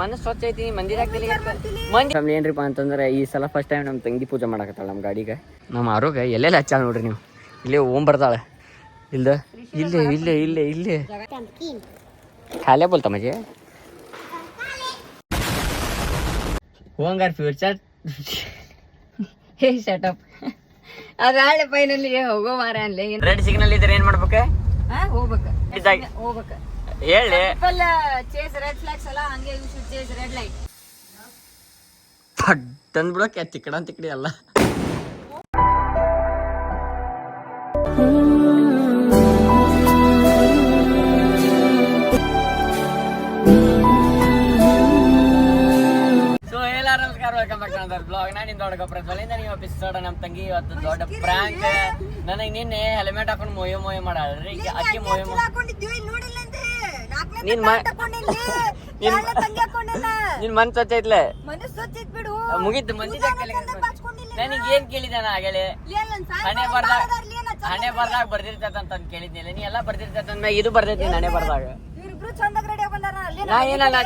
ಮನಸ್ಸು ಸ್ವಚ್ಛ ಐತಿ ಮಂದಿ ಏನ್ರಿಪ್ಪ ಅಂತಂದ್ರೆ ಈ ಸಲ ಫಸ್ಟ್ ಟೈಮ್ ನಮ್ಮ ತಂಗಿ ಪೂಜೆ ಮಾಡಕತ್ತಾಳ ನಮ್ಮ ಗಾಡಿಗೆ ನಮ್ಮ ಆರೋಗ್ಯ ಎಲ್ಲೆಲ್ಲ ಹಚ್ಚಾಳ ನೋಡ್ರಿ ನೀವು ಇಲ್ಲೇ ಓಂ ಬರ್ತಾಳೆ ಇಲ್ದ ಇಲ್ಲೇ ಇಲ್ಲೇ ಇಲ್ಲೇ ಇಲ್ಲೇ ಖಾಲಿ ಬೋಲ್ತಾ ಮಜೆ ಹೋಗಂಗಾರ ಫ್ಯೂಚರ್ ಶಟಪ್ ಅದು ಹಾಳೆ ಫೈನಲ್ಲಿ ಹೋಗೋ ಮಾರ ಅನ್ಲಿ ರೆಡ್ ಸಿಗ್ನಲ್ ಇದ್ರೆ ಏನ್ ಮಾಡ್ಬೇಕು ಹೋಗ್ಬೇಕು ಹೇಳಿ ಚೇಸ್ ರೆಡ್ ಫ್ಲಾಗ್ಸ್ ಅಲ್ಲ ಹಂಗೆ you should chase red light ಪಡ್ಡನ್ ಬಿಡಕ್ಕೆ ತಿಕ್ಕಡಿ ಅಲ್ಲ ವೆಲ್ಕಮ್ ಬ್ಯಾಕ್ ಟು ಬ್ಲಾಗ್. ನಾನು ನಿಮ್ ದೊಡ್ಡ ಗೊಬ್ಬರದಿಂದ ನೀವು ಎಪಿಸೋಡ್ ನಮ್ಮ ತಂಗಿ ಇವತ್ತು ದೊಡ್ಡ ಪ್ರಾಂಕ್. ನನಗೆ ನಿನ್ನೆ ಹೆಲ್ಮೆಟ್ ಹಾಕೊಂಡು ಮೊಯೆ ಮಾಡಾಳ್ರಿ ಈಗ ಅಕ್ಕಿ ಮೊಯೆ ನಿನ್ ಮನ್ ಸ್ವಚ್ಛ ಐತ್ಲೆ ಮುಗಿತು ಮಂದಿ ನನಗೆ ಏನ್ ಕೇಳಿದೆ ನಾ ಆಗಲೇ ಹಣೆ ಬರ್ದಾಗ ಬರ್ದಿರ್ತಂತ ಕೇಳಿದ್ನಿಲ್ಲ ನೀ ಎಲ್ಲಾ ಬರ್ದಿರ್ತಂದ ಇದು ಬರ್ದೈತಿ ಹಣೆ ಬರ್ದಾಗ ನಾ ಏನಲ್ಲ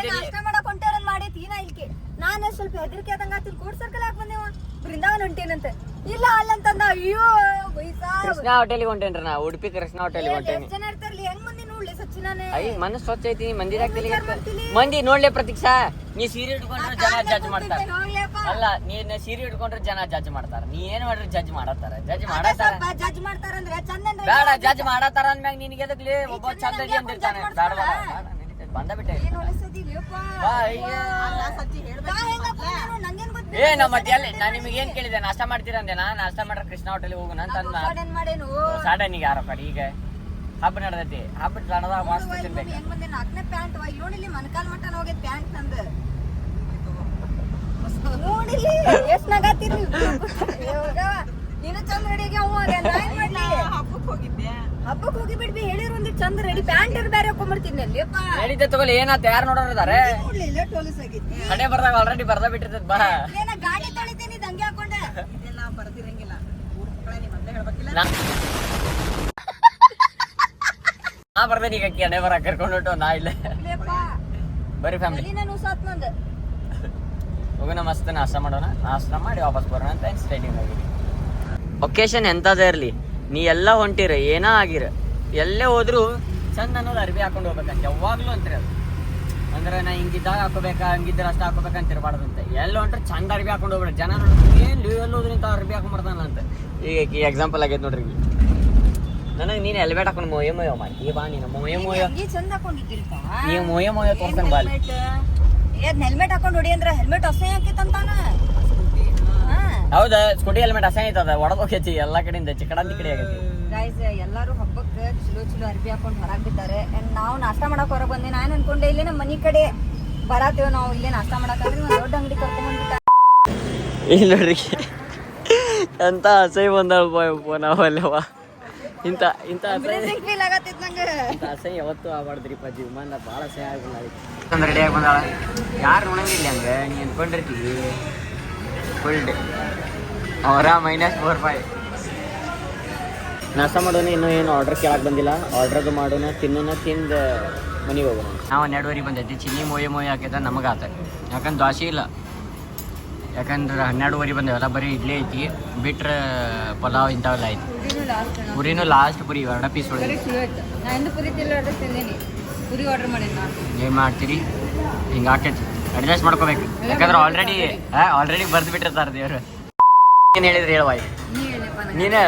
ನಾನು ಸ್ವಲ್ಪ ಹೆದರಿಕೆ ಆದಂಗ ಕೋರ್ಟ್ ಸರ್ಕಲ್ ಹಾಕಿ ಬಂದೇವ ಬೃಂದಾವನ್ ಹೊಂಟೇನಂತ ಇಲ್ಲ ಅಲ್ಲಂತಂದ ಅಯ್ಯೋ ಕೃಷ್ಣ ಹೋಟೆಲ್ಗೆ ಹೊಂಟೇನ್ರಿ ನಾ ಉಡುಪಿ ಕೃಷ್ಣ ಹೋಟೆಲ್ಗೆ ಹೊಂಟೇನಿ ಜನ ಇರ್ತಾರಲ್ಲ ಹೆಂಗ್ ಮಂದಿ ನೋಡ್ಲಿ ಸಚ್ಚಿನಾನೆ ಮನಸ್ಸು ಸ್ವಚ್ಛ ಐತಿ ಮಂದಿ ನೋಡ್ಲಿ ಪ್ರತೀಕ್ಷಾ ನೀ ಸೀರೆ ಇಟ್ಕೊಂಡ್ರೆ ಜನ ಜಡ್ಜ್ ಮಾಡ್ತಾರ ಅಲ್ಲ ನೀನ್ ಸೀರೆ ಇಟ್ಕೊಂಡ್ರೆ ಜನ ಜಡ್ಜ್ ಮಾಡ್ತಾರ ನೀ ಏನ್ ಮಾಡ್ರಿ ಜಡ್ಜ್ ಮಾಡತ್ತಾರ ಅಂದ್ರೆ ಬೇಡ ಜಡ್ಜ್ ಮಾಡತ್ತಾರ ಅಂದ್ಮ್ಯಾಗ ನಿನ್ಗೆ ಎದಕ್ಲಿ ಒಬ್ಬ ಚಂದ ಅಂದಿರ್ತಾನೆ ಬೇಡ ಬಂದ ಬಿಟ್ಟೆ ಏ ನಮ್ಮ ಮತ್ತೆ ನಾನ್ ನಿಮ್ಗೆ ಏನ್ ಕೇಳಿದೆ ನಾಷ್ಟ ಮಾಡ್ತೀರ ಅಂದೆ ನಾಷ್ಟ ಮಾಡ್ರೆ ಕೃಷ್ಣ ಹೋಟೆಲ್ ಹೋಗೋಣ ಅಂತ ಸಾಡನಿಗೆ ಯಾರೋ ಕಡೆ ಈಗ ಹಬ್ಬ ನಡೆದೈತಿ ಹಬ್ಬ ನಡೆದಾಗ ಮಸ್ತ್ ತಿನ್ಬೇಕು ಮನಕಾಲ್ ಮಟನ್ ಹೋಗಿ ಪ್ಯಾಂಟ್ ನಂದು ನೋಡಿಲಿ ಎಷ್ಟ್ ನಗಾತಿರ್ಲಿ ನೀನು ಚಂದ ರೆಡಿಗೆ ಹಬ್ಬಕ್ಕೆ ಹೋಗಿ ಬಿಡ್ಬಿ ಹೇಳಿರು ಒಂದಿ ಚಂದ ರೆಡಿ ಪ್ಯಾಂಟ್ ಬೇರೆ ಹಾಕೊಂಡ್ಬರ್ತೀನಿ ಹೇಳಿದ್ದೆ ತಗೊಳ್ಳಿ ಏನಾತ ಯಾರು ನೋಡೋರಿದ್ದಾರೆ ಹಣೆ ಬರ್ದಾಗ ಆಲ್ರೆಡಿ ಬರ್ದ ಬಿಟ್ಟಿರ್ತದ ಬಾ ಗಾಡಿ ತೊಳಿತೀನಿ ಹಂಗೆ ಹಾಕೊಂಡೆ ಬರ್ದಿರಂಗಿಲ್ಲ ನಾ ಬರ್ದೇನಿ ಈಗ ಹಣೆ ಬರ ಕರ್ಕೊಂಡ್ಬಿಟ್ಟು ನಾ ಇಲ್ಲ ಬರೀ ಫ್ಯಾಮಿಲಿ ಹೋಗೋಣ ಮಸ್ತ್ ನಾಷ್ಟ ಮಾಡೋಣ ನಾಷ್ಟ ಮಾಡಿ ವಾಪಸ್ ಬರೋಣ ಅಂತ ಸ್ಟೇಡಿಯಂ ಆಗಿರಿ ಒಕೇಶನ್ ಎಂತದೇ ಇರ್ಲಿ ನೀ ಎಲ್ಲ ಹೊಂಟಿರ ಏನೋ ಆಗಿರ ಎಲ್ಲೇ ಹೋದ್ರು ಚಂದ ಅನ್ನೋದು ಅರ್ಬಿ ಹಾಕೊಂಡು ಹೋಗ್ಬೇಕಂತ ಯಾವಾಗ್ಲೂ ಅಂತೀರ ಅದು ಅಂದ್ರೆ ನಾ ಹಿಂಗಿದ್ದಾಗ ಹಾಕೋಬೇಕಾ ಹಂಗಿದ್ರೆ ಅಷ್ಟು ಹಾಕೋಬೇಕಂತ ಇರಬಾರ್ದಂತ ಎಲ್ಲ ಹೊಂಟ್ರೆ ಚಂದ ಅರ್ಬಿ ಹಾಕೊಂಡು ಹೋಗ್ಬೇಡ ಜನ ನೋಡಿ ಏನು ಎಲ್ಲಿ ಹೋದ್ರಿ ಇಂಥ ಅರ್ಬಿ ಹಾಕೊಂಡ್ಬರ್ತಾನ ಅಂತ ಈಗ ಎಕ್ಸಾಂಪಲ್ ಆಗೈತೆ ನೋಡ್ರಿ ನನಗೆ ನೀನು ಹೆಲ್ಮೆಟ್ ಹಾಕೊಂಡು ಮೊಯೆ ಮಾಡ್ತೀವಿ ಬಾ ನೀನು ಮೊಯೆ ನೀವು ಮೊಯೆ ತೋರ್ಸಂಗ್ ಬಾ ಹೆಲ್ಮೆಟ್ ಹಾಕೊಂಡು ಹೊಡಿ ಅಂದ್ರೆ ಹೆಲ್ಮೆಟ್ ಅಸಹ್ಯ ಹಾಕಿತ್ತಂತಾನ ಹೌದಾ ಸ್ಕೂಟಿ ಹೆಲ್ಮೆಟ್ ಅಸಹ್ಯ ಐತದ ಒಡದೋಗೈತಿ ಎಲ್ಲಾ ಕಡೆಯಿಂದ ಚಿಕ್ಕಡಂದಿ ಕಡೆ ಆಗೈತಿ ಗೈಸ್ ಎಲ್ಲರೂ ಹಬ್ಬಕ್ಕೆ ಚಲೋ ಅರ್ಬಿ ಹಾಕೊಂಡು ಹೊರಗೆ ಬಿದ್ದಾರೆ ನಾವು ನಾಷ್ಟ ಮಾಡಕ್ ಹೊರಗೆ ಬಂದೆ ನಾನು ಅನ್ಕೊಂಡೆ ಇಲ್ಲೇ ನಮ್ಮ ಮನಿ ಕಡೆ ಬರತ್ತೇವ ನಾವು ಇಲ್ಲೇ ನಾಷ್ಟ ಮಾಡಕಂದ್ರೆ ಒಂದು ದೊಡ್ಡ ಅಂಗಡಿ ಕರ್ಕೊಂಡ್ಬಂದ್ಬಿಟ್ಟ ಇಲ್ಲ ನೋಡ್ರಿ ಎಂತ ಅಸಹ್ಯ ಬಂದವ ನಾವಲ್ಲವ ಇಂತ ಅಸಹ್ಯ ಯಾವತ್ತೂ ಆಗ್ಬಾರ್ದ್ರಿಪ್ಪ ಜೀವಮಾನ ಭಾಳ ಅಸಹ್ಯ ಆಗಿಲ್ಲ ರೆಡಿಯಾಗಿ ಬಂದಾಳ ಯಾರು ನೋಡಂಗಿಲ್ಲ ಹಂಗೆ ನೀ ಅನ್ಕೊಂಡಿರ್ತೀವಿ ಫುಲ್ ಡೇ ಅವರ -4 ನಾಷ್ಟ ಮಾಡೋಣ ಇನ್ನೂ ಏನು ಆರ್ಡ್ರ್ ಕೇಳಕ್ಕೆ ಬಂದಿಲ್ಲ ಆರ್ಡ್ರದು ಮಾಡೋಣ ತಿನ್ನೋಣ ತಿಂದು ಮನೆಗೆ ಹೋಗೋಣ ನಾವು 12 ಬಂದೈತಿ ಚಿನ್ನಿ ಮೊಯೆ ಹಾಕಿದ ನಮಗೆ ಆತ ಯಾಕಂದ್ರೆ ದ್ವಾಸೆ ಇಲ್ಲ ಯಾಕಂದ್ರೆ 12 ಬಂದೇವಲ್ಲ ಬರೀ ಇಡ್ಲಿ ಐತಿ ಬಿಟ್ರೆ ಪಲಾವ್ ಇಂಥವೆಲ್ಲ ಐತಿ ಪುರಿನೂ ಲಾಸ್ಟ್ ಪುರಿ 2 ಪೀಸ್ ಹೊಡೆದು ಏನು ಮಾಡ್ತೀರಿ ಹಿಂಗೆ ಹಾಕೈತಿ ಅಡ್ಜಸ್ಟ್ ಮಾಡ್ಕೋಬೇಕು ಯಾಕಂದ್ರೆ ಆಲ್ರೆಡಿ ಬರ್ದು ಬಿಟ್ಟಿರ್ತಾರೆ ದೇವ್ರು ಏನು ಹೇಳಿದ್ರಿ ಹೇಳುವಾಯ್ ನೀನು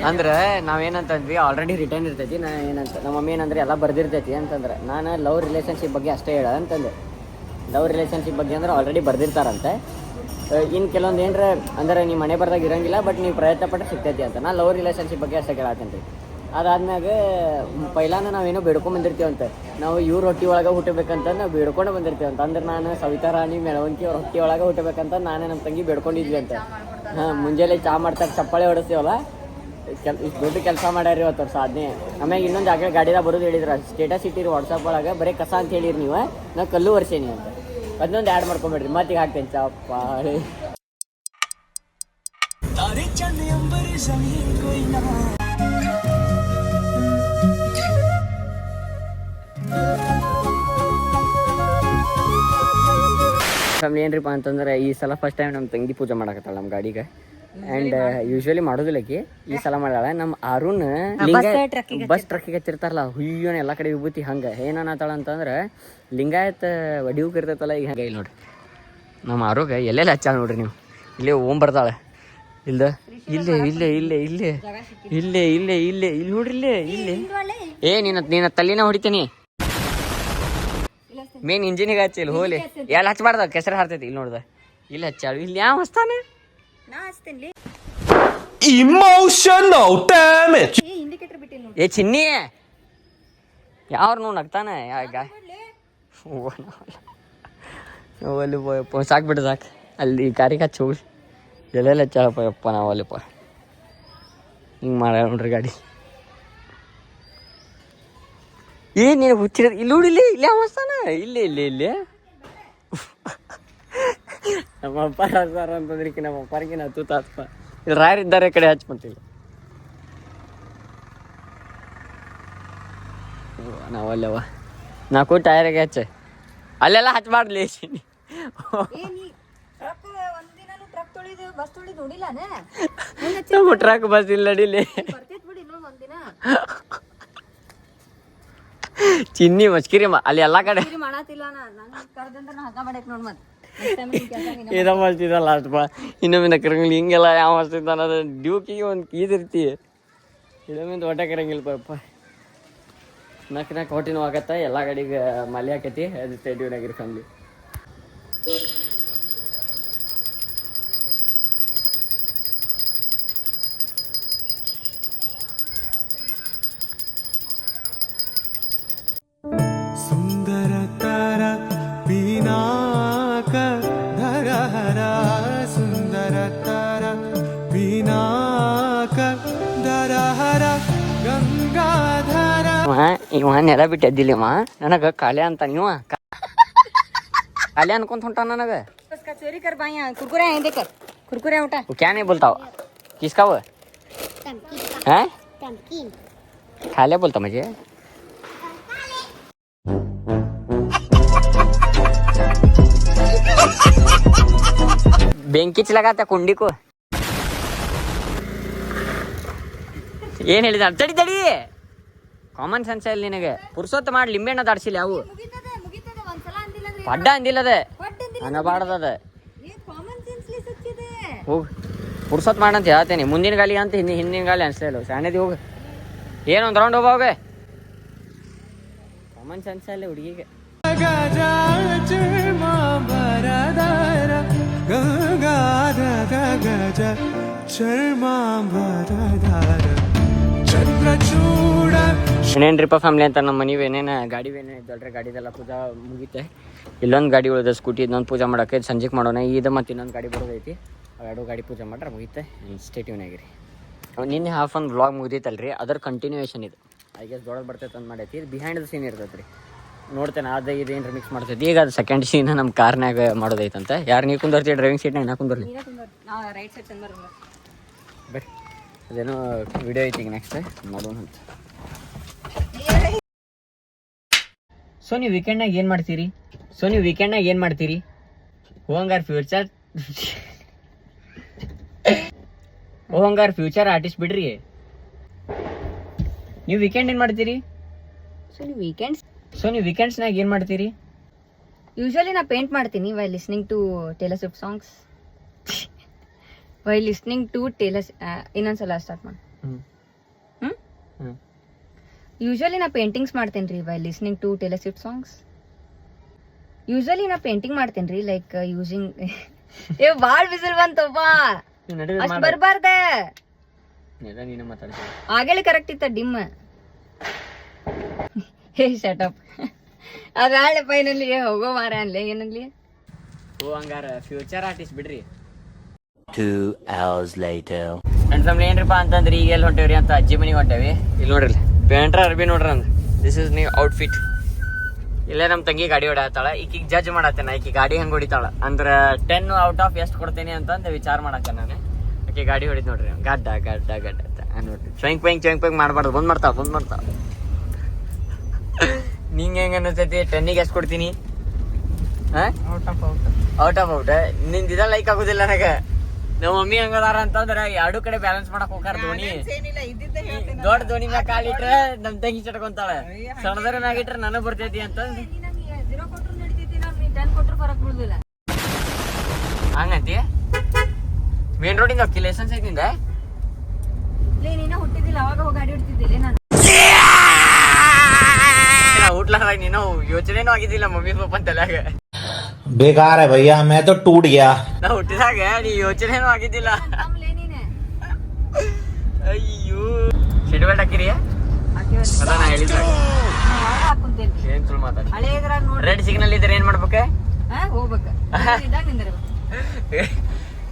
ಅಂದ್ರೆ ನಾವೇನಂತಂದ್ವಿ ಆಲ್ರೆಡಿ ರಿಟರ್ನ್ ಇರ್ತೈತಿ ನಾ ಏನಂತ ನಮ್ಮ ಮಮ್ಮಿ ಏನಂದ್ರೆ ಎಲ್ಲ ಬರ್ದಿರ್ತೈತಿ ಅಂತಂದ್ರೆ ನಾನು ಲವ್ ರಿಲೇಷನ್ಶಿಪ್ ಬಗ್ಗೆ ಅಷ್ಟೇ ಹೇಳ ಅಂತಂದೆ ಲವ್ ರಿಲೇಷನ್ಶಿಪ್ ಬಗ್ಗೆ ಅಂದ್ರೆ ಆಲ್ರೆಡಿ ಬರ್ದಿರ್ತಾರಂತೆ ಇನ್ನು ಕೆಲವೊಂದು ಏನರ ಅಂದ್ರೆ ನೀವು ಮನೆ ಬರ್ದಾಗ ಇರೋಂಗಿಲ್ಲ ಬಟ್ ನೀವು ಪ್ರಯತ್ನ ಪಟ್ಟು ಸಿಗ್ತೈತಿ ಅಂತ ನಾನು ಲವ್ ರಿಲೇಷನ್ಶಿಪ್ ಬಗ್ಗೆ ಅಷ್ಟೇ ಕೇಳತ್ತೇನೆ ರೀ ಅದಾದ್ಮ್ಯಾಗ ಪೈಲಾನ ನಾವೇನೋ ಬೇಡ್ಕೊಂಡ್ಬಂದಿರ್ತೀವಂತೆ ನಾವು ಇವ್ರ ಹೊಟ್ಟೆ ಒಳಗೆ ಹುಟ್ಟಬೇಕಂತ ನಾವು ಬೇಡ್ಕೊಂಡು ಬಂದಿರ್ತೀವಂತ ಅಂದ್ರೆ ನಾನು ಸವಿತಾ ರಾಣಿ ಮೆಳವಂಕಿ ಅವ್ರ ಹೊಟ್ಟೆ ಒಳಗೆ ಹುಟ್ಟಬೇಕಂತ ನಾನೇ ನಮ್ಮ ತಂಗಿ ಬೇಡ್ಕೊಂಡಿದ್ವಿ ಅಂತ ಮುಂಜಾನೆ ಚಾ ಮಾಡ್ತಾರೆ ಚಪ್ಪಾಳೆ ಹೊಡಿಸ್ತೀವಲ್ಲ ಇಷ್ಟು ದೊಡ್ಡ ಕೆಲಸ ಮಾಡ್ಯಾರ ಇವತ್ತು ಅವ್ರ ಸಾಧನೆ ಆಮ್ಯಾಗ ಇನ್ನೊಂದು ಜಾಗ ಗಾಡಿದಾಗ ಬರೋದು ಹೇಳಿದ್ರ ಸ್ಟೇಟಸ್ ಇಟ್ಟಿರಿ ವಾಟ್ಸಪ್ ಒಳಗೆ ಬರೀ ಕಸ ಅಂತ ಹೇಳಿರಿ ನೀವು ನಾ ಕಲ್ಲು ವರ್ಷೇನಿ ಅಂತ ಅದನ್ನೊಂದು ಆ್ಯಡ್ ಮಾಡ್ಕೊಂಬಿಡ್ರಿ ಮತ್ತೀಗ ಹಾಕ್ತೇನೆ ಚಪ್ಪಾಳೆ ಫ್ಯಾಮಿಲಿ ಏನ್ರಿಪ್ಪ ಅಂತಂದ್ರೆ ಈ ಸಲ ಫಸ್ಟ್ ಟೈಮ್ ನಮ್ಮ ತಂಗಿ ಪೂಜೆ ಮಾಡಕತ್ತಾಳ ನಮ್ಮ ಗಾಡಿಗೆ. ಆ್ಯಂಡ್ ಯೂಶ್ವಲಿ ಮಾಡೋದಿಲ್ಲಕಿ ಈ ಸಲ ಮಾಡಾಳ. ನಮ್ಮ ಅರುಣ್ ಬಸ್ ಟ್ರಕ್ಕಿಗೆ ಹತ್ತಿರ್ತಾರಲ್ಲ ಹುಯ್ಯೋಣ ಎಲ್ಲ ಕಡೆ ವಿಭೂತಿ ಹಂಗೆ ಏನತ್ತಾಳ ಅಂತಂದ್ರೆ ಲಿಂಗಾಯತ್ ವಡಿವು ಇರ್ತೈತಲ್ಲ ಈಗ ಹಂಗೆ. ಇಲ್ಲಿ ನೋಡ್ರಿ ನಮ್ಮ ಆರೋಗ್ಯ ಎಲ್ಲೆಲ್ಲ ಹಚ್ಚಾಳ ನೋಡ್ರಿ ನೀವು. ಇಲ್ಲೇ ಬರ್ತಾಳೆ ಇಲ್ದ ಇಲ್ಲೇ ಇಲ್ಲೇ ಇಲ್ಲೇ ಇಲ್ಲೇ ಇಲ್ಲೇ ಇಲ್ಲೇ ಇಲ್ಲೇ ಇಲ್ಲಿ ನೋಡ್ರಿ ಇಲ್ಲೇ ಇಲ್ಲೇ. ನೀನ ತಲ್ಲಿನ ಹೊಡಿತೀನಿ ಮೇನ್ ಇಂಜಿನಿಗೆ ಹಚ್ಚಿಲ್ಲ ಹೋಲಿ ಎಲ್ಲ ಹಚ್ಬಾರ್ದ ಕೆಸರು ಹಾರ್ತೈತಿ. ಇಲ್ಲಿ ನೋಡ್ದ ಇಲ್ಲಿ ಹಚ್ಚಾಳು. ಇಲ್ಲಿ ಯಾವ ಹಚ್ತಾನೆ Emotional damage. ಏ ಚಿನ್ನಿ ಯಾವ್ರು ನೋವು ನಗ್ತಾನೆ ಯಾಗ ಅಲ್ಲಿ ಸಾಕ್ಬಿಟ್ಟು ಸಾಕು ಅಲ್ಲಿ ಕಾರಿಗೆ ಹಚ್ಚಿ ಹೋಗ್ಲಿ. ಎಲ್ಲೆಲ್ಲ ಹಚ್ಚಾಳಪ್ಪ ಯಪ್ಪ ನಾವಲ್ಲಪ್ಪ ಹಿಂಗೆ ಮಾಡ ನೋಡ್ರಿ ಗಾಡಿ. ನೀನು ಹುಚ್ಚಿರ ಇಲ್ಲಿ ನೋಡಿಲ್ಲಿ ಇಲ್ಲಿ ಅವಸ್ಥಾನ ಇಲ್ಲೇ ಇಲ್ಲೇ ಇಲ್ಲೇ ನಮ್ಮ ಅಪ್ಪ ಸರ್ ಅಂತಂದ್ರಿಕಿ ನಮ್ಮ ಅಪ್ಪರಿಗೆ ನಾ ತೂತಾತ್ಪ ಇಲ್ಲಿ ರಾಯರಿದ್ದಾರೆ ಕಡೆ ಹಚ್ಕೊಂತಿಲ್ಲ ನಾವಲ್ಲವ ನಾಲ್ಕು ಟೈರಿಗೆ ಹಚ್ಚ ಅಲ್ಲೆಲ್ಲ ಹಚ್ಬಾರ್ದ್ಲಿ. ನಮ್ಮ ಟ್ರಕ್ ಬಸ್ ಇಲ್ಲ ನಡಿಲಿ. ಚಿನ್ನಿ ಮಸ್ಕಿರಿ ಅಲ್ಲಿ ಎಲ್ಲಾ ಕಡೆ ಇದ ಮಾಡ್ತಿದ್ದ ಲಾಸ್ಟ್ ಬಾ ಇನ್ನೊಮ್ಮಿಂದ ಕರಂಗಿಲ್ಲ ಹಿಂಗೆಲ್ಲ ಯಾವ ಮಾಡ್ತಿದ್ದ ಅನ್ನೋದು ಡ್ಯೂಕಿಗೆ ಒಂದು ಕೀದಿರ್ತಿ. ಇನ್ನೊಮ್ಮಿಂದ ಹೊಟ್ಟೆ ಕರಂಗಿಲ್ಲ ಪಾಪ. ನಾಲ್ಕು ಹೊಟ್ಟಿನೂ ಆಗತ್ತ ಎಲ್ಲ ಗಾಡಿಗೆ ಮಲೆ ಹಾಕೈತಿ. ಅದು ಸ್ಟೇಡಿಯೋನಾಗಿರಿ ಫ್ಯಾಮಿಲಿ. ಸುಂದರ ತರ ಪಿನಾಕ ಧರಹರ ಸುಂದರ ತರ ಪಿನಾಕ ಧರಹರ ಗಂಗಾಧರ. ಇವ ನೆಲ ಬಿಟ್ಟು ಎದ್ದಿಲ್ಲಮ್ಮ ನನಗ ಕಾಲೆ ಅಂತ ನೀವ ಕಾಲೆ ಅನ್ಕೊಂತ ಹೊಂಟ ನನಗ. चोरी कर भाई कुरकुरे हैं देख कुरकुरे उठा वो क्या नहीं बोलता किसका वो है खा ले बोलता मुझे. ಬೆಂಕಿಚ್ ಲಗಾತ ಕುಂಡಿ ಕೋ ಏನ್ ಹೇಳಿದ ತಡಿ ತಡಿ ಕಾಮನ್ ಸೆನ್ಸ್ ಇಲ್ಲ ನಿನಗೆ. ಪುರ್ಸೊತ್ತು ಮಾಡಿ ಲಿಂಬೆಣ್ಣ ದಾಡ್ಸಿಲ್ಲ ಯಾವ ಪಡ್ಡ ಅಂದಿಲ್ಲದ ಅನ್ನಬಾರ್ದದ ಹೋಗ್ ಪುರ್ಸೊತ್ ಮಾಡಂತ ಹೇಳ್ತೇನೆ. ಮುಂದಿನ ಗಾಲಿ ಅಂತ ಹಿಂದಿನ ಗಾಲಿ ಅನ್ಸಲಿಲ್ಲ ಶಾಣೆದಿ ಹೋಗ ಏನೊಂದು ರೌಂಡ್ ಹೋಗ ಕಾಮನ್ ಸೆನ್ಸ್ ಅಲ್ಲ ಹುಡುಗಿಗೆ. ಏನೇನ್ರಿಪ್ಪ ಫ್ಯಾಮಿಲಿ ಅಂತ ನಮ್ಮ ಮನೆ ಏನೇನು ಗಾಡಿ ಏನೇನು ಇದ್ದಲ್ರಿ ಗಾಡಿದೆಲ್ಲ ಪೂಜಾ ಮುಗಿತೆ. ಇಲ್ಲೊಂದು ಗಾಡಿ ಉಳಿದ ಸ್ಕೂಟಿ ಇದೊಂದು ಪೂಜೆ ಮಾಡೋಕೆ ಸಂಜೆಗೆ ಮಾಡೋಣ. ಇದು ಮತ್ತು ಇನ್ನೊಂದು ಗಾಡಿ ಬರೋದೈತಿ. ಎರಡು ಗಾಡಿ ಪೂಜೆ ಮಾಡ್ರೆ ಮುಗಿತೆ. ಸ್ಟೇಟ್ಯೂನಾಗಿರಿ. ನಿನ್ನೆ ಹಾಫ್ ಒಂದು ವ್ಲಾಗ್ ಮುಗಿದೈತಲ್ರಿ ಅದರ ಕಂಟಿನ್ಯೂಯೇಷನ್ ಇದು. ಐ ಗೆಸ್ ದೊಡ್ಡದು ಬರ್ತೈತೆ ಅಂತ ಮಾಡೈತಿ. ಇದು ಬಿಹೈಂಡ್ ದ ಸೀನ್ ಇರ್ತೈತೆ ರೀ. ನೋಡ್ತೇನೆ ಅದು ಇದು ಏನು ಮಿಕ್ಸ್ ಮಾಡ್ತೈತಿ. ಈಗ ಅದು ಸೆಕೆಂಡ್ ಸೀನ್ ನಮ್ಮ ಕಾರ್ನಾಗ ಮಾಡೋದೈತಂತ. ಯಾರು ನೀವು ಕುಂದರ್ತೀವಿ ಡ್ರೈವಿಂಗ್ ಸೀಟ್ನಾಗ ನಾ ಕುಂದರ್ಲಿ ಬರ್ರಿ. ಅದೇನೋ ವಿಡಿಯೋ ಐತಿ ಈಗ ನೆಕ್ಸ್ಟ್ ಮಾಡೋಣ ಅಂತ. ಸೊ ನೀವು ವೀಕೆಂಡ್ನಾಗ ಏನು ಮಾಡ್ತೀರಿ ಹೋಗಂಗಾರ ಫ್ಯೂಚರ್ ಆರ್ಟಿಸ್ಟ್ ಬಿಡ್ರಿ. ನೀವು ವೀಕೆಂಡ್ ಏನು ಮಾಡ್ತೀರಿ? ಸೊ ನೀವು ವೀಕೆಂಡ್ಸ್ನಾಗ ಏನು ಮಾಡ್ತೀರಿ? ಯೂಶಲಿ ನಾ ಪೇಂಟ್ ಮಾಡ್ತೀನಿ while listening to Taylor Swift songs. ಇನ್ನೊಂದ್ಸಲ ಸ್ಟಾರ್ಟ್ ಮಾಡಿ. ಯೂಶಲಿ ನಾ ಪೇಂಟಿಂಗ್ಸ್ ಮಾಡ್ತೇನೆ ರೀ while listening to Taylor Swift songs. Usually ನಾ ಪೇಂಟಿಂಗ್ ಮಾಡ್ತೇನೆ ರೀ ಲೈಕ್ ಯೂಸಿಂಗ್ ಭಾಳ ಬಿಸಿಲ್ ಬಂತಪ್ಪ ಅಷ್ಟು ಬರ್ಬಾರ್ದ. ಆಗಲೇ ಕರೆಕ್ಟ್ ಇತ್ತ ಡಿಮ್. ಹೇ ಶಟಪ್ ಅದು ಹಾಳೆ ಫೈನಲ್ಲಿ ಹೋಗೋ ಮಾರ ಅನ್ಲಿ ಏನನ್ಲಿ. ಹಂಗಾರ ಫ್ಯೂಚರ್ ಆರ್ಟಿಸ್ಟ್ ಬಿಡ್ರಿ. 2 hours later. ನನ್ನ ಫ್ಯಾಮಿಲಿ ಏನ್ರಿಪ್ಪ ಅಂತಂದ್ರೆ ಈಗ ಎಲ್ಲಿ ಹೊಂಟೇವ್ರಿ ಅಂತ ಅಜ್ಜಿ ಮನೆಗೆ ಹೊಂಟೇವಿ. ಇಲ್ಲಿ ನೋಡ್ರಿ ಪೇಂಟ್ರ ಅರ್ಬಿ ನೋಡ್ರಿ ಅಂದ್ ದಿಸ್ ಇಸ್ ನ್ಯೂ ಔಟ್ಫಿಟ್. ಇಲ್ಲೇ ನಮ್ಮ ತಂಗಿ ಗಾಡಿ ಹೊಡತ್ತಾಳ. ಈಕಿಗೆ ಜಡ್ಜ್ ಮಾಡತ್ತೇನೆ ಈಕಿ ಗಾಡಿ ಹೆಂಗೆ ಹೊಡಿತಾಳ ಅಂದ್ರೆ 10 ಔಟ್ ಆಫ್ ಎಷ್ಟು ಕೊಡ್ತೇನೆ ಅಂತಂದು ವಿಚಾರ ಮಾಡತ್ತೇನೆ ನಾನು. ಆಕೆ ಗಾಡಿ ಹೊಡಿದ್ ನೋಡ್ರಿ ಗಡ್ಡ ಗಡ್ಡ ಗಡ್ಡ ಅಂತ ನೋಡ್ರಿ. ಚೊಂಕ್ ಪೈಂಕ್ ಮಾಡಬಾರ್ದು. ಬಂದ್ ಮಾಡ್ತಾವ ನಿಂಗೆ ಹೆಂಗೆ ಅನ್ನಿಸ್ತೈತಿ? 10ಗೆ ಎಷ್ಟು ಕೊಡ್ತೀನಿ? ಔಟ್ ಆಫ್ ಔಟ್ ನಿಂದ ಇದ ಲೈಕ್ ಆಗುದಿಲ್ಲ ನನಗೆ. ನಮ್ಮ ಮಮ್ಮಿ ಹಂಗದಾರ ಅಂತಂದ್ರ ಎರಡು ಕಡೆ ಬ್ಯಾಲೆನ್ಸ್ ಮಾಡಕ್ ಹೋಗಾರ ಧೋನಿ. ದೊಡ್ಡ ಧೋನಿ ಮ್ಯಾಗ ಕಾಲಿಟ್ರ ನಮ್ ತಂಗಿ ಚಟ್ಕೊಂತಾಳ, ಸಣ್ಣದರ ಮ್ಯಾಗ ಇಟ್ರ ನನಗ್ ಬರ್ತೈತಿ ಅಂತ ಹಂಗಂತಿ. ಮೇನ್ ರೋಡಿಂದ ಹೋಗಿ ಲೈಸೆನ್ಸ್ ಐತಿಂದ ಹುಟ್ಟಿದಿಲ್ಲ ಅವಾಗ ಹೋಗಿ ಗಾಡಿ ಹೊಡ್ತಿದ್ದಿಲ್ಲ ನಾನು. ಊಟ್ಲಾಗ ನೀನು ಯೋಚನೆನೂ ಆಗಿದ್ದಿಲ್ಲ ಮಮ್ಮಿ ಪಾಪ ತಲ್ಯಾಗ. बेकार है भैया, मैं तो टूट गया. ನಾ ಹುಟ್ಟಿದಾಗ ನೀ ಯೋಚನೆನೂ ಆಗಿದ್ದಿಲ್ಲ. ಅಯ್ಯೋ ಸೀಟ್ ಬೆಲ್ಟ್ ಹಾಕಿರಿ? ಅದ ನಾ ಹೇಳಿದ್ದಾಗ ಏನ್ ಸುಳ್ಳು ಮಾತಾಡಿ. ರೆಡ್ ಸಿಗ್ನಲ್ ಇದ್ರೆ ಏನ್ ಮಾಡ್ಬೇಕ?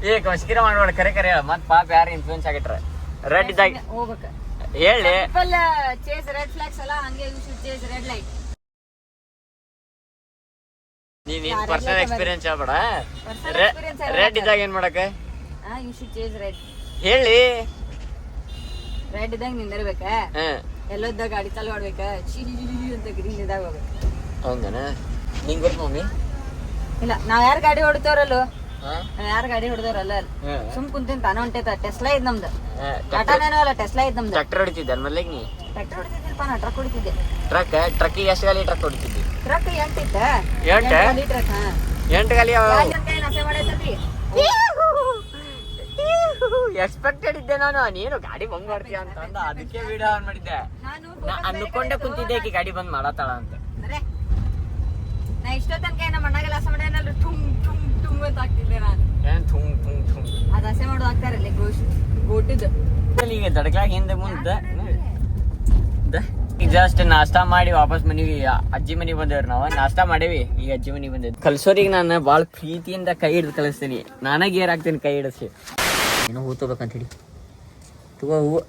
ಏ ಕಸ್ಕಿರ ಮಾಡ್ಬೇಡ, ಕರೆ ಕರೆ ಹೇಳ. ಮತ್ ಪಾಪ ಯಾರು ಇನ್ಫ್ಲೂಯೆನ್ಸ್ ಆಗಿಟ್ರ ರೆಡ್ ಇದ್ದಾಗ ಹೇಳಿ. ನೀನ್ ಪರ್ಸನಲ್ ಎಕ್ಸ್ಪೀರಿಯನ್ಸ್ ಹೇಳ್ಬೇಡ. ರೆಡ್ ಇದ್ದಾಗ ಏನ್ ಮಾಡಕ ಹೇಳಿ. ರೆಡ್ ಇದ್ದಾಗ ನಿಂದಿರ್ಬೇಕ, ಎಲ್ಲೋದ್ದಾಗ ಗಾಡಿ ಚಾಲು ಮಾಡ್ಬೇಕ, ಅಂತ ಗ್ರೀನ್ ಇದ್ದಾಗ ಹೋಗ್ಬೇಕು. ಹೌದನ? ನಿಂಗ್ ಗೊತ್ತ ಮಮ್ಮಿ? ಇಲ್ಲ, ನಾವ್ ಯಾರು ಗಾಡಿ ಹೊಡ್ತೇವ್ರಲ್ಲ, ಯಾರು ಗಾಡಿ ಹೊಡೆದವ್ರಲ್ಲ ಸುಮ್ ಕುಂತಿನ್ ತಾನ ಹೊಂಟೈತ. ಟೆಸ್ಲಾ ಇದ್ ನಮ್ದು, ಟಾಟಾನೇನೋ ಅಲ್ಲ, ಟೆಸ್ಲಾ ಇದ್ ನಮ್ದು. ಟ್ರ್ಯಾಕ್ಟರ್ ಹೊಡಿತಿದ್ದೆ ಮೊದ್ಲಿಗೆ ನೀ? ಟ್ರ್ಯಾಕ್ಟರ್ ಹೊಡಿತಿದ್ದಿಲ್ಪ, ನಾ ಟ್ರಕ್ ಹೊಡಿತಿದ್ದೆ. ಟ್ರಕ್ಕಿಗೆ ಎಷ್ಟು ಗಾಲಿ ಟ್ರಕ್ ಹೊಡಿತಿದ್ದಿ? ಟ್ರಕ್ 8 ಇತ್ತ. 8 ಟ್ರಕ್ 8 ಗಾಲಿ ನಸೆ ಮಾಡೈತಿ. ಎಕ್ಸ್ಪೆಕ್ಟೆಡ್ ಇದ್ದೆ ನಾನು, ನೀನು ಗಾಡಿ ಬಂದ್ ಮಾಡ್ತೀಯ ಅಂತ ಅಂದ, ಅದಕ್ಕೆ ವಿಡಿಯೋ ಆನ್ ಮಾಡಿದ್ದೆ. ನಾ ಅನ್ಕೊಂಡೆ ಕುಂತಿದ್ದೆ ಆಕಿ ಗಾಡಿ ಬಂದ್ ಮಾಡತ್ತಾಳ ಅಂತ. ನಾ ಇಷ್ಟೋ ತನಕ ನಮ್ಮ ಅಣ್ಣಗೆಲ್ಲ ಹಸೆ ಮಾಡ್ಯಾನಲ್ರಿ, ಟುಮ್ ಟುಮ್ ಟುಮ್ ಅಂತ ಆಗ್ತಿದ್ದೆ ನಾನು. ಏನ್ ಥುಮ್ ಥುಮ್ ಥುಮ್ ಅದ್ ಹಸೆ ಮಾಡೋದು ಆಗ್ತಾರಲ್ಲಿ ಗೋಟಿದ್ದು. ಈಗ ದಡಕ್ಲಾಗ ಹಿಂದೆ ಮುಂದೆ ಈಗ ಜಸ್ಟ್ ನಾಷ್ಟಾ ಮಾಡಿ ವಾಪಸ್ ಮನಿಗೆ ಅಜ್ಜಿ ಮನಿಗೆ ಬಂದೇವ್ರಿ. ನಾವು ನಾಷ್ಟಾ ಮಾಡೇವಿ, ಈಗ ಅಜ್ಜಿ ಮನಿಗೆ ಬಂದೇವಿ. ಕಲ್ಸೋರಿಗೆ ನಾನು ಭಾಳ ಪ್ರೀತಿಯಿಂದ ಕೈ ಹಿಡಿದು ಕಲಿಸ್ತೀನಿ. ನಾನೇ ಗೇರ್ ಹಾಕ್ತೀನಿ ಕೈ ಹಿಡಿಸಿ. ಏನೋ ಹೂ ತಗೋಬೇಕಂತ ಹೇಳಿ ತಗೋ ಹೂವು.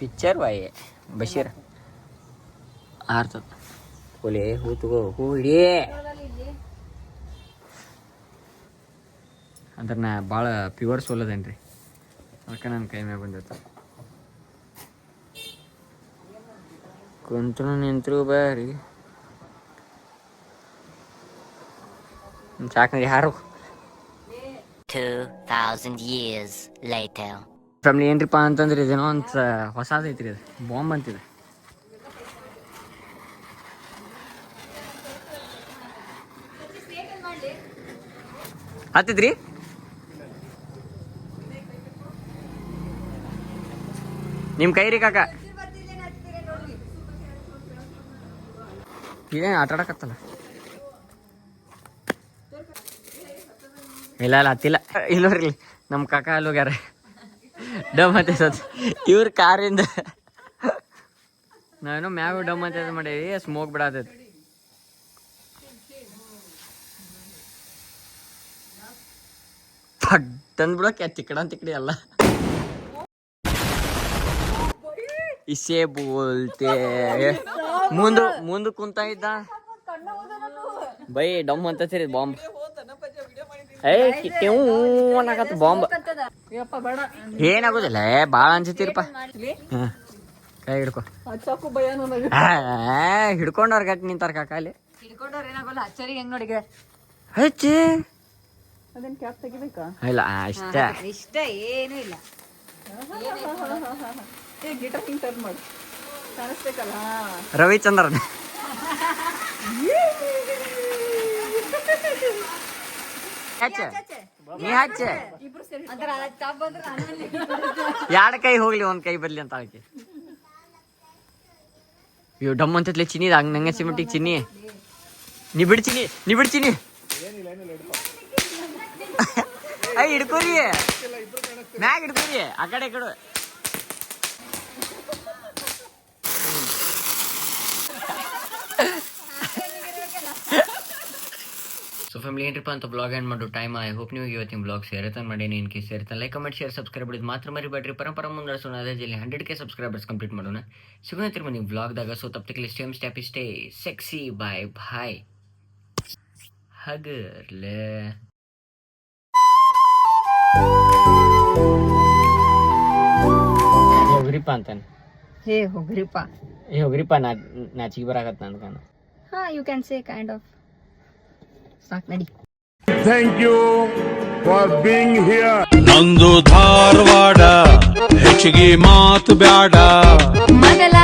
ಪಿಕ್ಚರ್ ವಾಯ್ ಬಶೀರ್ ಆರ್ತದ ಓಲೆ. ಹೂ ತಗೋ, ಹೂ ಹಿಡಿ ಅಂದ್ರೆ ನಾ ಭಾಳ ಪ್ಯೂರ್ ಸೋಲದೇನ್ರಿ, ಅದಕ್ಕೆ ನನ್ನ ಕೈ ಮ್ಯಾಗ ಬಂದಿರ್ತ. ಕುಂತರು ನಿಂತರು ಬಾರಿ ಸಾಕು. ಯಾರು 2,000 years later. ಫ್ಯಾಮಿಲಿ ಏನ್ರಿಪ್ಪ ಅಂತಂದ್ರೆ ಇದೇನೋ ಅಂತ ಹೊಸದೈತ್ರಿ, ಅದು ಬಾಂಬ್ ಅಂತಿದೆ. ಹತ್ತಿದ್ರಿ ನಿಮ್ ಕೈ ರೀ ಕಾಕ. ಇದೇನು ಆಟ ಆಡಕತ್ತಲ್ಲ? ಇಲ್ಲ ಇಲ್ಲ ಹತ್ತಿಲ್ಲ. ಇಲ್ಲೋರ್ಲಿ ನಮ್ಮ ಕಾಕ ಅಲ್ಲಿ ಹೋಗ್ಯಾರ ಡಮ್ ಅಂತ ಇವ್ರ ಕಾರಿಂದ. ನಾವೇನೋ ಮ್ಯಾಗ ಡಮ್ ಅಂತ ಮಾಡೇವಿ, ಸ್ಮೋಕ್ ಬಿಡತೈತಿ. ತಂದ್ಬಿಡೋಕೆ ತಿಕ್ಕಡ ತಿಕ್ಕಡಿ ಅಲ್ಲ. ಇಸೇ ಬೋಲ್ತೆ ಮುಂದೆ ಕುಂತ ಇದ್ದ ಬೈ ಡಮ್ ಅಂತ ಸೇರಿ ಬಾಂಬ್. ಏನಾಗತ್ತ ಬಾಂಬ್ ಏನಾಗುದಿಲ್ಲ, ಭಾಳ ಅನ್ಸತಿರಪ್ಪ. ಕೈ ಹಿಡ್ಕೊ, ಹಿಡ್ಕೊಂಡವ್ರ ಗಟ್ಟಿ ನಿಂತಾರ ಕಾಕ ಅಲ್ಲಿ. ಹಿಡ್ಕೊಂಡವ್ರ ಏನಾಗಲ್ಲ, ಹಚ್ಚರಿಗೆ ಹೆಂಗ್ ನೋಡಿಗೆ ಹಚ್ಚಿ ಅದನ್ನ ಕ್ಯಾಪ್ ತೆಗಿಬೇಕಾ? ಇಲ್ಲ ಇಷ್ಟ ಇಷ್ಟ ಏನು ಇಲ್ಲ. ಗಿಟಾರ್ ಹಿಂಗ್ ಟರ್ನ್ ಮಾಡು, ಕಾಣಿಸ್ಬೇಕಲ್ಲ. ರವಿಚಂದ್ರನ್ ಹಚ್ಚ ನೀ ಹಚ್ಚ. ಎರಡು ಕೈ ಹೋಗ್ಲಿ, ಒಂದ್ ಕೈ ಬರ್ಲಿ ಅಂತ ಆಕೆ. ಇವ್ ಡಮ್ ಅಂತತ್ಲೆ ಚಿನ್ನಿ ಹಂಗ ನಂಗೆ ಸಿಮೆಂಟಿಗೆ ಚಿನ್ನಿ. ನೀ ಬಿಡ್ಚಿನಿ ಐ ಹಿಡ್ಕೋರಿ, ಮ್ಯಾಗ ಹಿಡ್ಕೋರಿ, ಆ ಕಡೆ ಈ ಕಡೆ. ಸೊ ಫ್ಯಾಮಿಲಿ ಏನ್ರಿಪ್ಪ ಅಂತ ಬ್ಲಾಗ್ ಎಂಡ್ ಮಾಡೋ ಟೈಮ್. ಐ ಹೋಪ್ ನೀವು ಇವತ್ತಿನ ಬ್ಲಾಗ್ ಸೇರತಾನೆ ಮಾಡೇನಿ. ಇನ್ ಕೇಸ್ ಸೇರ್ತಾನೆ ಲೈಕ್ ಕಮೆಂಟ್ ಶೇರ್ ಸಬ್ಸ್ಕ್ರೈಬ್ ಮಾಡಿದ್ದು ಮಾತ್ರ ಮರಿಬೇಡ್ರಿ. ಪರಂಪರ ಮುಂದುವರ್ಸೋಣ, ಅದೇ ಜಲ್ಲಿ 100K ಸಬ್ಸ್ಕ್ರೈಬರ್ಸ್ ಕಂಪ್ಲೀಟ್ ಮಾಡೋಣ. ಸಿಗೋಣ ನೀವು ಬ್ಲಾಗ್ದಾಗ. ಸೊ ತಪ್ಪಕ್ಕೆ ಸ್ಟೇಮ್ ಸ್ಟ್ಯಾಪಿ ಸ್ಟೇ ಸೆಕ್ಸಿ ಬಾಯ್ ಬಾಯ್ ಹಗರ್ಲೆ. ಹೋಗ್ರಿಪ್ಪ ಅಂತಾನೆ. ಹೇ ಹೋಗ್ರಿಪ್ಪ ಹೋಗ್ರಿಪ್ಪ ನಾಚಿಗೆ ಬರಾಕತ್ತ ನನ್ಗಾನ. ಹಾ you can say kind of. ಸಾಕ್ ನಡಿ. Thank you for being here. ನಂದು ಧಾರವಾಡ ಹೆಚ್ಚಿಗೆ ಮಾತು ಬ್ಯಾಡ ಮೊದಲ